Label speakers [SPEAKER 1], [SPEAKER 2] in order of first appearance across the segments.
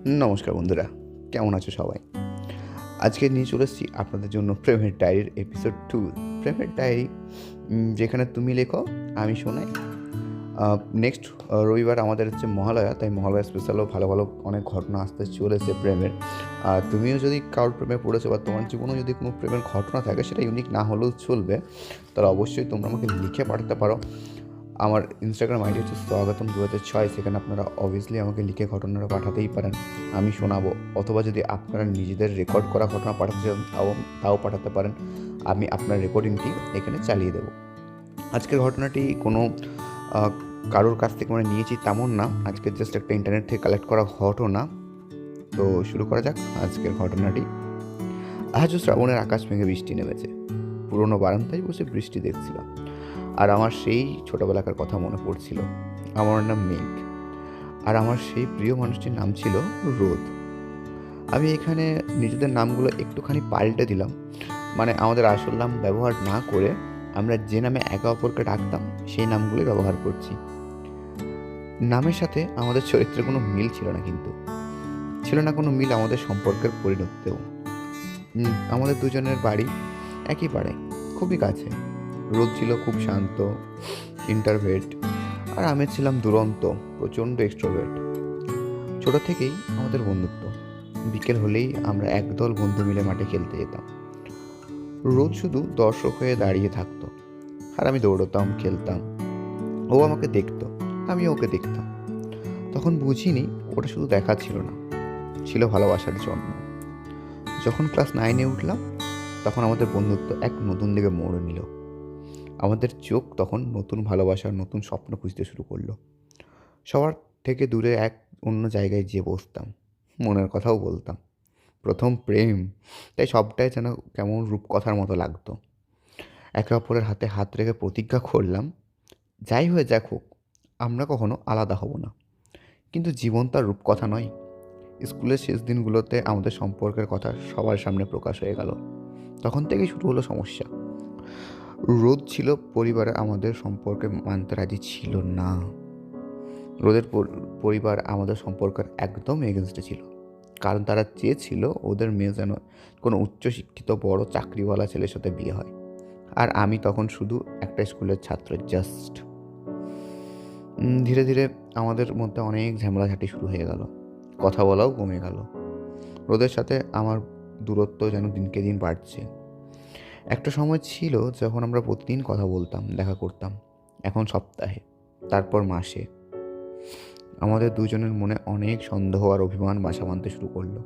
[SPEAKER 1] নমস্কার বন্ধুরা, কেমন আছো সবাই? আজকে নিয়ে চলে এসেছি আপনাদের জন্য প্রেমের ডায়েরির এপিসোড 2। প্রেমের ডায়েরি, যেখানে তুমি লেখো, আমি শোনাই। নেক্সট রবিবার আমাদের হচ্ছে মহালয়া, তাই মহালয়া স্পেশালও ভালো ভালো অনেক ঘটনা আসতে চলেছে প্রেমের। আর তুমিও যদি কারোর প্রেমে পড়েছো বা তোমার জীবনেও যদি কোনো প্রেমের ঘটনা থাকে, সেটা ইউনিক না হলেও চলবে, তাহলে অবশ্যই তোমরা আমাকে লিখে পাঠাতে পারো। আমার ইনস্টাগ্রাম আইডি হচ্ছে স্বাগতম2006। সেখানে আপনারা অবভিয়াসলি আমাকে লিখে ঘটনাটা পাঠাতেই পারেন, আমি শোনাবো। অথবা যদি আপনারা নিজেদের রেকর্ড করা ঘটনা পাঠাতে চান, তাও পাঠাতে পারেন, আমি আপনার রেকর্ডিংটি এখানে চালিয়ে দেবো। আজকের ঘটনাটি কোনো আহ, কারোর কাছ থেকে মানে নিয়েছি তেমন না, আজকের জাস্ট একটা ইন্টারনেট থেকে কালেক্ট করা ঘটনা। তো শুরু করা যাক আজকের ঘটনাটি। আজও শ্রাবণের আকাশ ভেঙে বৃষ্টি নেমেছে। পুরোনো বারান্দায় বসে বৃষ্টি দেখছিলাম, আর আমার সেই ছোটবেলাকার কথা মনে পড়ছিল। আমার নাম মেঘ, আর আমার সেই প্রিয় মানুষটির নাম ছিল রোদ। আমি এখানে নিজেদের নামগুলো একটুখানি পাল্টে দিলাম, মানে আমাদের আসল নাম ব্যবহার না করে আমরা যে নামে একে অপরকে ডাকতাম সেই নামগুলোই ব্যবহার করছি। নামের সাথে আমাদের চরিত্রের কোনো মিল ছিল না, কিন্তু ছিল না কোনো মিল আমাদের সম্পর্কের পরিণতিতেও। আমাদের দুজনের বাড়ি একই পাড়ায়, খুবই কাছে। রোদ ছিল খুব শান্ত, ইন্টারভেট, আর আমি ছিলাম দুরন্ত, প্রচণ্ড এক্সট্রোভার্ট। ছোট থেকেই আমাদের বন্ধুত্ব। বিকেল হলেই আমরা একদল বন্ধু মিলে মাঠে খেলতে যেতাম। রোদ শুধু দর্শক হয়ে দাঁড়িয়ে থাকতো, আর আমি দৌড়তাম, খেলতাম। ও আমাকে দেখতো, আমি ওকে দেখতাম। তখন বুঝিনি ওটা শুধু দেখা ছিল না, ছিল ভালোবাসার জন্ম। যখন ক্লাস 9-এ উঠলাম, তখন আমাদের বন্ধুত্ব এক নতুন দিকে মোড় নিল। আমাদের চোখ তখন নতুন ভালোবাসার নতুন স্বপ্ন খুঁজতে শুরু করলো। সবার থেকে দূরে এক অন্য জায়গায় যেয়ে বসতাম, মনের কথাও বলতাম। প্রথম প্রেম, তাই সবটাই যেন কেমন রূপকথার মতো লাগতো। একে অপরের হাতে হাত রেখে প্রতিজ্ঞা করলাম, যাই হয়ে যাক হোক, আমরা কখনো আলাদা হব না। কিন্তু জীবন তার রূপকথা নয়। স্কুলের শেষ দিনগুলোতে আমাদের সম্পর্কের কথা সবার সামনে প্রকাশ হয়ে গেল। তখন থেকেই শুরু হলো সমস্যা। রোদ ছিল পরিবারে আমাদের সম্পর্কে মানতে রাজি ছিল না। রোদের পরিবার আমাদের সম্পর্কের একদম এগেনস্টে ছিল, কারণ তারা চেয়েছিল ওদের মেয়ে যেন কোনো উচ্চশিক্ষিত বড় চাকরিওয়ালা ছেলের সাথে বিয়ে হয়। আর আমি তখন শুধু একটা স্কুলের ছাত্র, জাস্ট। ধীরে ধীরে আমাদের মধ্যে অনেক ঝামেলাঝাটি শুরু হয়ে গেল, কথা বলাও কমে গেল। রোদের সাথে আমার দূরত্ব যেন দিনকে দিন বাড়ছে। একটা সময় ছিল যখন আমরা প্রতিদিন কথা বলতাম, দেখা করতাম। এখন সপ্তাহে, তারপর মাসে। আমাদের দুজনের মনে অনেক সন্দেহ আর অভিমান বাসা বাঁধতে শুরু করলো।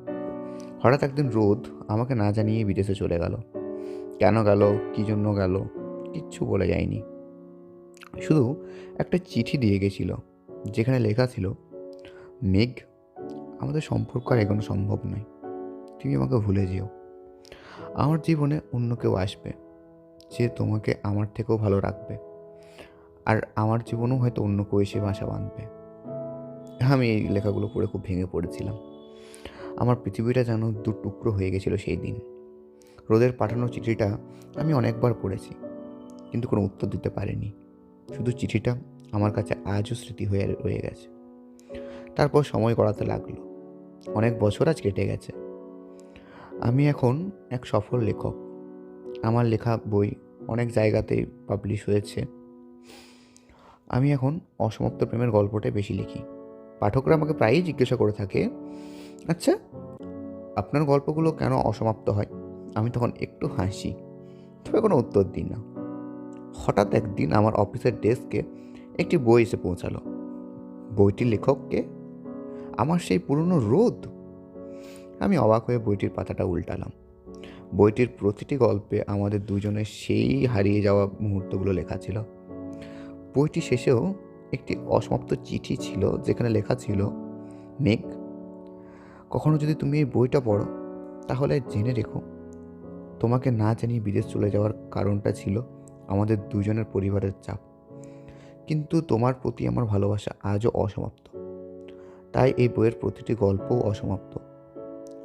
[SPEAKER 1] হঠাৎ একদিন রোদ আমাকে না জানিয়ে বিদেশে চলে গেল। কেন গেল, কী জন্য গেল, কিচ্ছু বলে যায়নি। শুধু একটা চিঠি দিয়ে গেছিল, যেখানে লেখা ছিল, মেঘ, আমাদের সম্পর্ক আর এগোনো সম্ভব নয়, তুমি আমাকে ভুলে যেও। আমার জীবনে অন্য কেউ আসবে, যে তোমাকে আমার থেকেও ভালো রাখবে, আর আমার জীবনেও হয়তো অন্য কেউ এসে বাসা বাঁধবে। আমি এই লেখাগুলো পড়ে খুব ভেঙে পড়েছিলাম। আমার পৃথিবীটা যেন দু টুকরো হয়ে গেছিল সেই দিন। রোদের পাঠানো চিঠিটা আমি অনেকবার পড়েছি, কিন্তু কোনো উত্তর দিতে পারিনি। শুধু চিঠিটা আমার কাছে আজও স্মৃতি হয়ে রয়ে গেছে। তারপর সময় গড়াতে লাগলো, অনেক বছর আজ কেটে গেছে। আমি এখন এক সফল লেখক। আমার লেখা বই অনেক জায়গাতেই পাবলিশ হয়েছে। আমি এখন অসমাপ্ত প্রেমের গল্পটাই বেশি লিখি। পাঠকরা আমাকে প্রায়ই জিজ্ঞাসা করে থাকে, আচ্ছা, আপনার গল্পগুলো কেন অসমাপ্ত হয়? আমি তখন একটু হাসি, তবে কোনো উত্তর দিই না। হঠাৎ একদিন আমার অফিসের ডেস্কে একটি বই এসে পৌঁছালো। বইটির লেখককে, আমার সেই পুরনো রোদ। আমি অবাক হয়ে বইটির পাতাটা উল্টালাম। বইটির প্রতিটি গল্পে আমাদের দুজনের সেই হারিয়ে যাওয়া মুহূর্তগুলো লেখা ছিল। বইটি শেষেও একটি অসমাপ্ত চিঠি ছিল, যেখানে লেখা ছিল, মেঘ, কখনো যদি তুমি এই বইটা পড়ো, তাহলে জেনে রেখো, তোমাকে না জানিয়ে বিদেশ চলে যাওয়ার কারণটা ছিল আমাদের দুজনের পরিবারের চাপ। কিন্তু তোমার প্রতি আমার ভালোবাসা আজও অসমাপ্ত, তাই এই বইয়ের প্রতিটি গল্পও অসমাপ্ত।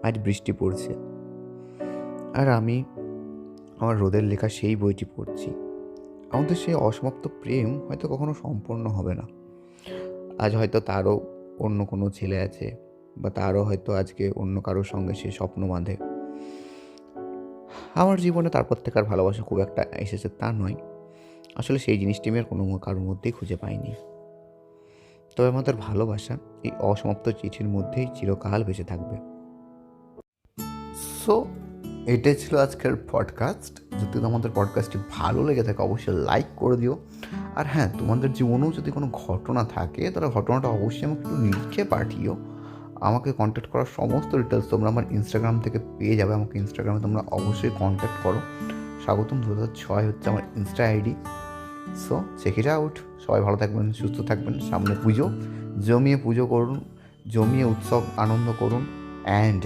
[SPEAKER 1] আজ বৃষ্টি পড়ছে, আর আমি আমার রোদের লেখা সেই বইটি পড়ছি। আমাদের সেই অসমাপ্ত প্রেম হয়তো কখনো সম্পূর্ণ হবে না। আজ হয়তো তারও অন্য কোনো ছেলে আছে, বা তারও হয়তো আজকে অন্য কারোর সঙ্গে সে স্বপ্ন বাঁধে। আমার জীবনে তারপর থেকে আর ভালোবাসা খুব একটা এসেছে তা নয়, আসলে সেই জিনিসটি আমি আর কোনো কারোর মধ্যেই খুঁজে পাইনি। তবে আমাদের ভালোবাসা এই অসমাপ্ত চিঠির মধ্যেই চিরকাল বেঁচে থাকবে। সো এটাই ছিল আজকের পডকাস্ট। যদি তোমাদের পডকাস্টটি ভালো লেগে থাকে অবশ্যই লাইক করে দিও। আর হ্যাঁ, তোমাদের জীবনেও যদি কোনো ঘটনা থাকে তাহলে ঘটনাটা অবশ্যই আমাকে একটু লিখে পাঠিও। আমাকে কন্ট্যাক্ট করার সমস্ত ডিটেলস তোমরা আমার ইনস্টাগ্রাম থেকে পেয়ে যাবে। আমাকে ইনস্টাগ্রামে তোমরা অবশ্যই কন্ট্যাক্ট করো। স্বাগতম 2006 হচ্ছে আমার insta ID. So check it out. সবাই ভালো থাকবেন, সুস্থ থাকবেন। সামনে পুজো, জমিয়ে পুজো করুন, জমিয়ে উৎসব আনন্দ করুন, অ্যান্ড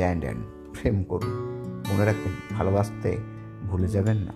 [SPEAKER 1] প্রেম করুন। মনে রাখবেন, ভালোবাসতে ভুলে যাবেন না।